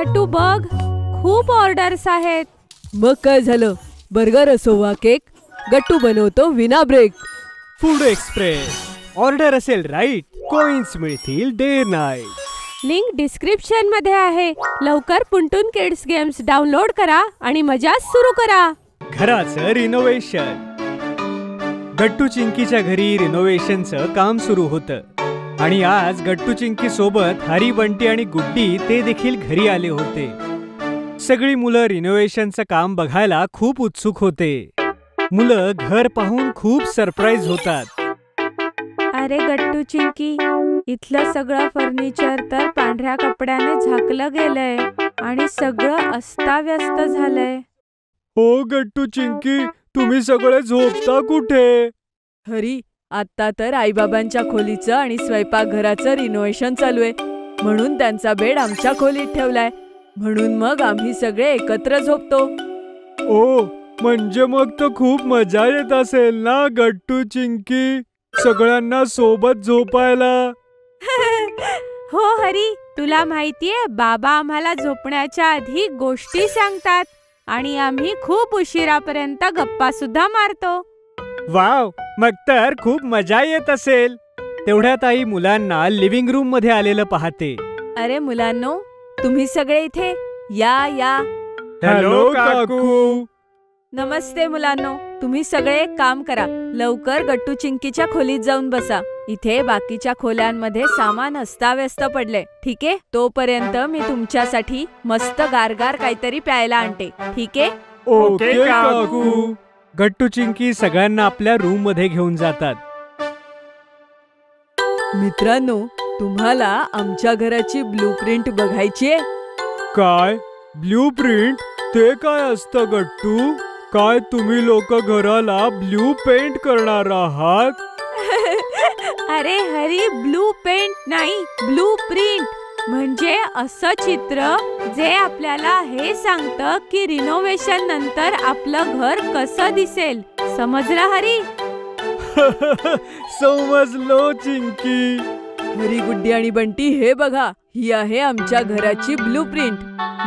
गट्टू बघ, खूप ऑर्डर्स आहेत. मग काय झालं, बर्गर असो वा केक, गट्टू बनवतो विना ब्रेक. फूड एक्सप्रेस, ऑर्डर असेल राईट, कॉइन्स मिळतील डे नाईट. लिंक डिस्क्रिप्शन मध्ये आहे. लवकर पुंटून किड्स गेम्स डाउनलोड करा आणि मजा सुरू करा. घराचं रिनोव्हेशन. गट्टू चिंकीच्या घरी रिनोव्हेशनचं काम सुरू होतं आणि आज गट्टू चिंकी सोबत हरी, बंटी आणि गुड्डी ते देखील घरी आले होते. सगळी मुलं रिनोव्हेशनचं काम बघायला खूप उत्सुक होते. मुलं घर पाहून खूप सरप्राईज होतात. अरे गट्टू चिंकी, इथलं सगळं फर्निचर तर पांढऱ्या कपड्याने झाकलं गेलंय आणि सगळं अस्ताव्यस्त झालंय. हो गट्टू चिंकी, तुम्ही सगळे झोपता कुठे? हरी, आता तर आईबाबांच्या खोलीचं आणि स्वयंपाकघराचं रिनोव्हेशन चालू आहे, म्हणून त्यांचा बेड आमच्या खोलीत ठेवलाय. म्हणून मग आम्ही सगळे एकत्र झोपतो. ओ, म्हणजे मग तर खूप मजा येत असेल ना गट्टू चिंकी, सगळ्यांना सोबत झोपायला. हो हरी, तुला माहितीये बाबा आम्हाला झोपण्याच्या आधी गोष्टी सांगतात आणि आम्ही खूप उशिरापर्यंत गप्पा सुद्धा मारतो. वाव, मग तर खूप मजा येत असेल. तेवढ्यात आई मुलांना लिव्हिंग रूम मध्ये आलेलं पाहते. अरे मुलांनो, तुम्ही सगळे इथे या या. हॅलो काकू. नमस्ते मुलांनो, तुम्ही सगळे एक काम करा, लवकर गट्टू चिंकीच्या खोलीत जाऊन बसा. इथे बाकीच्या खोल्यांमध्ये सामान अस्ताव्यस्त पडले, ठीक आहे? तोपर्यंत मी तुमच्यासाठी मस्त गारगार काहीतरी प्यायला आणते, ठीक आहे? ओके काकू. गट्टू चिंकी सगळ्यांना आपल्या रूम मध्ये घेऊन जातात. मित्रांनो, तुम्हाला आमच्या घराची ब्लूप्रिंट बघायची आहे? काय ब्लूप्रिंट? ते काय असतं गट्टू? काय तुम्ही लोक घराला ब्लू पेंट करणार आहात? अरे हरी, ब्लू पेंट नाही, ब्लू प्रिंट म्हणजे असं चित्र जे आपल्याला हे सांगतं की रिनोव्हेशन नंतर आपलं घर कसं दिसेल. समजलं हरी? समजलो चिंकी. हरी, गुड्डी आणि बंटी, हे बघा, ही आहे आमच्या घराची ब्लूप्रिंट.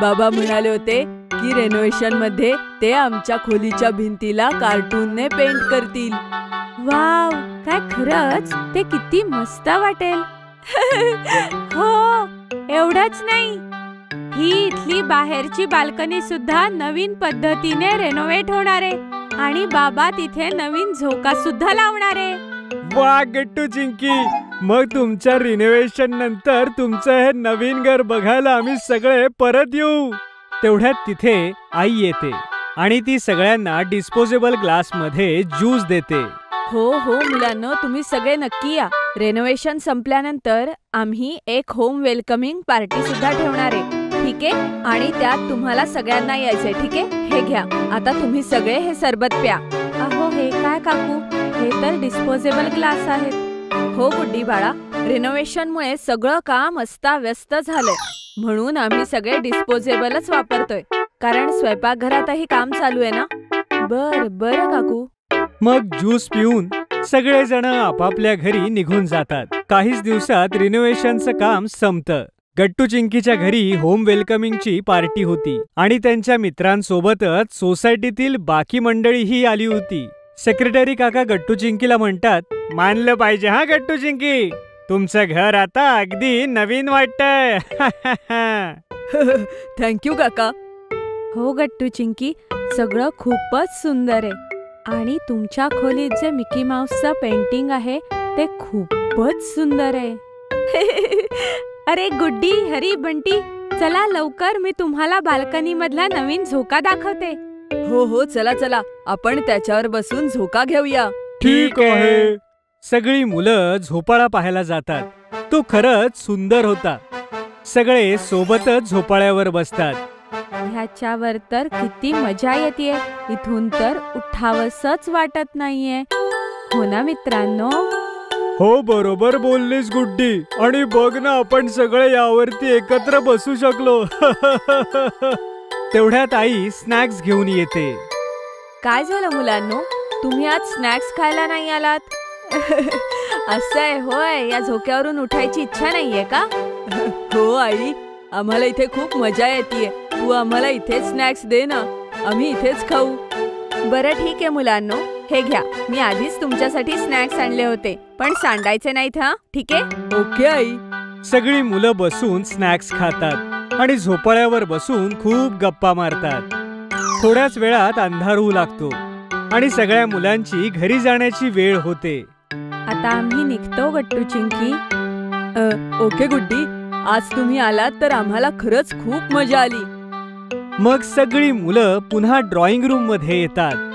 बाबा म्हणाले होते की रेनोव्हेशन मध्ये ते आमच्या खोलीच्या भिंतीला कार्टूनने पेंट करतील. वाव, काय खरंच ते किती मस्त वाटेल. हो, एवढंच नाही, ही इथली बाहेरची बाल्कनी सुद्धा नवीन पद्धतीने रेनोव्हेट होणार आहे आणि बाबा तिथे नवीन झोका सुद्धा लावणार आहे. वा गट्टू चिंकी, मग तुमच्या रिनोव्हेशन नंतर तुमचं हे नवीन घर बघायला आम्ही सगळे परत येऊ. तेवढ्यात तिथे आई येते आणि ती सगळ्यांना डिस्पोजेबल ग्लास मध्ये ज्यूस देते. हो हो मुलांनो, तुम्ही सगळे नक्की या. रेनोव्हेशन संपल्यानंतर आम्ही एक होम वेलकमिंग पार्टी सुद्धा ठेवणार आहे, ठीक आहे? आणि त्यात तुम्हाला सगळ्यांना यायचंय, ठीक आहे? हे घ्या, आता तुम्ही सगळे हे सरबत प्या. अहो, हे काय काकू, हे तर डिस्पोजेबल ग्लास आहेत. हो गुड्डी बाळा, रिनोव्हेशनमुळे सगळं काम अस्ताव्यस्त झालंय, म्हणून आम्ही सगळे डिस्पोजेबलच वापरतोय, कारण स्वयंपाकघरातही काम चालू आहे ना. बरं काकू. मग ज्यूस पिऊन सगळेजण आपापल्या घरी निघून जातात. काहीच दिवसात रिनोव्हेशनचं काम संपतं. गट्टू चिंकीच्या घरी होम वेलकमिंगची पार्टी होती आणि त्यांच्या मित्रांसोबतच सोसायटीतील बाकी मंडळीही आली होती. सेक्रेटरी काका गट्टू चिंकीला म्हणतात, मानलं पाहिजे हा गट्टू चिंकी, तुमचं घर आता अगदी नवीन वाटतंय. थँक्यू काका. हो गट्टू चिंकी, सगळं खूपच सुंदर आहे आणि तुमच्या खोलीत जे मिकी माऊसचं पेंटिंग आहे ते खूपच सुंदर आहे. अरे गुड्डी, हरी, बंटी, चला लवकर, मी तुम्हाला बाल्कनी मधला नवीन झोका दाखवते. हो, चला आपण त्याच्यावर बसून झोका घेऊया. ठीक आहे. सगळी मुलं झोपाळा पाहायला जातात. तो खरंच सुंदर होता. सगळे सोबतच झोपाळ्यावर बसतात. ह्याच्यावर तर किती मजा येते, इथून तर उठावसच वाटत नाहीये. हो ना मित्रांनो? हो, बरोबर बोललीस गुड्डी. आणि बघ ना, आपण सगळे यावरती एकत्र बसू शकलो. तेवढ्यात आई स्नॅक्स घेऊन येते. काय झालं मुलांनो, तुम्ही आज स्नॅक्स खायला नाही आलात? असं आहे होय, या झोक्यावरून उठायची इच्छा नाहीये का? हो आई, आम्हाला इथे खूप मजा येते. तू आम्हाला इथेच स्नॅक्स दे ना, आम्ही इथेच खाऊ. बरं ठीक आहे मुलांनो, हे घ्या. मी आधीच तुमच्यासाठी स्नॅक्स आणले होते, पण सांडायचे नाहीत हा, ठीक आहे? Okay I. सगळी मुलं बसून स्नॅक्स खातात आणि झोपाळ्यावर बसून खूप गप्पा मारतात. थोड्याच वेळात अंधार होऊ लागतो आणि सगळ्या मुलांची घरी जाण्याची वेळ होते. आता आम्ही निघतो गट्टू चिंकी. ओके गुड्डी, आज तुम्ही आलात तर आम्हाला खरंच खूप मजा आली. मग सगळी मुलं पुन्हा ड्रॉइंग रूम मध्ये येतात.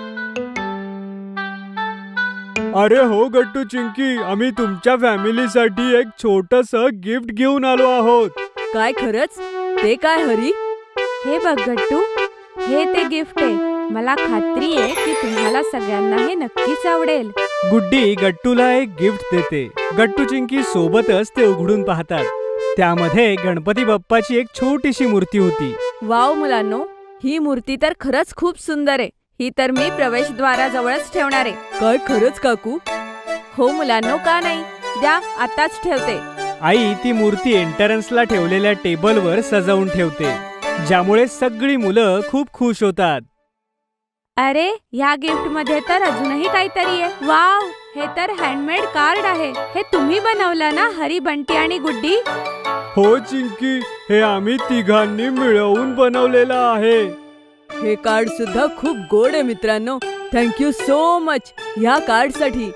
अरे हो गट्टू चिंकी, आम्ही तुमच्या फॅमिलीसाठी एक छोटंसं गिफ्ट घेऊन आलो आहोत. काय खरंच? ते काय हरी? हे बघ गट्टू, हे ते गिफ्ट आहे. मला खात्री आहे की तुम्हाला सगळ्यांना हे नक्कीच आवडेल. गुड्डी गट्टूला एक गिफ्ट देते. गट्टू चिंकी सोबतच ते उघडून पाहतात. त्यामध्ये गणपती बाप्पाची एक छोटीशी मूर्ती होती. वाव मुलांनो, ही मूर्ती तर खरंच खूप सुंदर आहे. ही तर मी प्रवेशद्वाराजवळच ठेवणार आहे. काय खरंच काकू? हो मुलांनो, का नाही? द्या, आताच ठेवते. आई ती मूर्ती एंट्रन्सला ठेवलेल्या टेबलवर सजवून ठेवते, ज्यामुळे सगळी मुलं खूप खुश होतात. अरे, ह्या गिफ्ट मध्ये तर अजूनही काहीतरी आहे. वाव, हे तर हँडमेड कार्ड आहे. हे तुम्ही बनवलं ना हरी, बंटी आणि गुड्डी? हो चिंकी, हे आम्ही तिघांनी मिळवून बनवलेलं आहे. हे कार्ड सुद्धा खूप गोड आहे मित्रांनो. थँक्यू सो मच ह्या कार्ड साठी.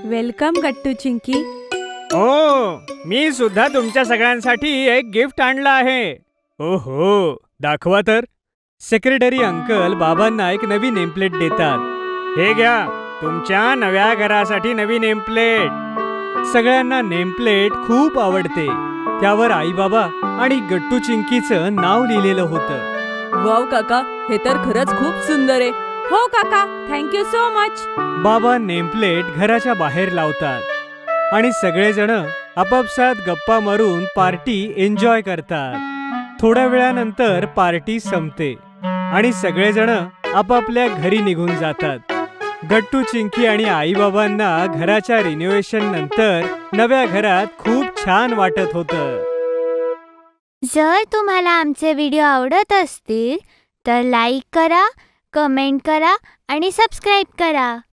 वेलकम गट्टू चिंकी. ओ, मी सुद्धा तुमच्या सगळ्यांसाठी एक गिफ्ट आणलं आहे. ओहो, दाखवा तर. सेक्रेटरी अंकल बाबांना एक नवी नेमप्लेट देतात. हे घ्या, तुमच्या नव्या घरासाठी नवी नेमप्लेट. सगळ्यांना नेमप्लेट खूप आवडते. त्यावर आई बाबा आणि गट्टू चिंकीचं नाव लिहिलेलं होतं. वाव काका, हे तर खरंच खूप सुंदर आहे. हो काका, थँक्यू सो मच. बाबा नेमप्लेट घराच्या बाहेर लावतात आणि सगळेजण आपापसात गप्पा मारून पार्टी एन्जॉय करतात. थोड्या वेळानंतर पार्टी संपते आणि सगळेजण आपापल्या घरी निघून जातात. गट्टू चिंकी आणि आई बाबांना घराच्या रिनोव्हेशन नंतर नव्या घरात खूप छान वाटत होतं. जर तुम्हाला आमचे व्हिडिओ आवडत असतील तर लाईक करा, कमेंट करा आणि सबस्क्राईब करा.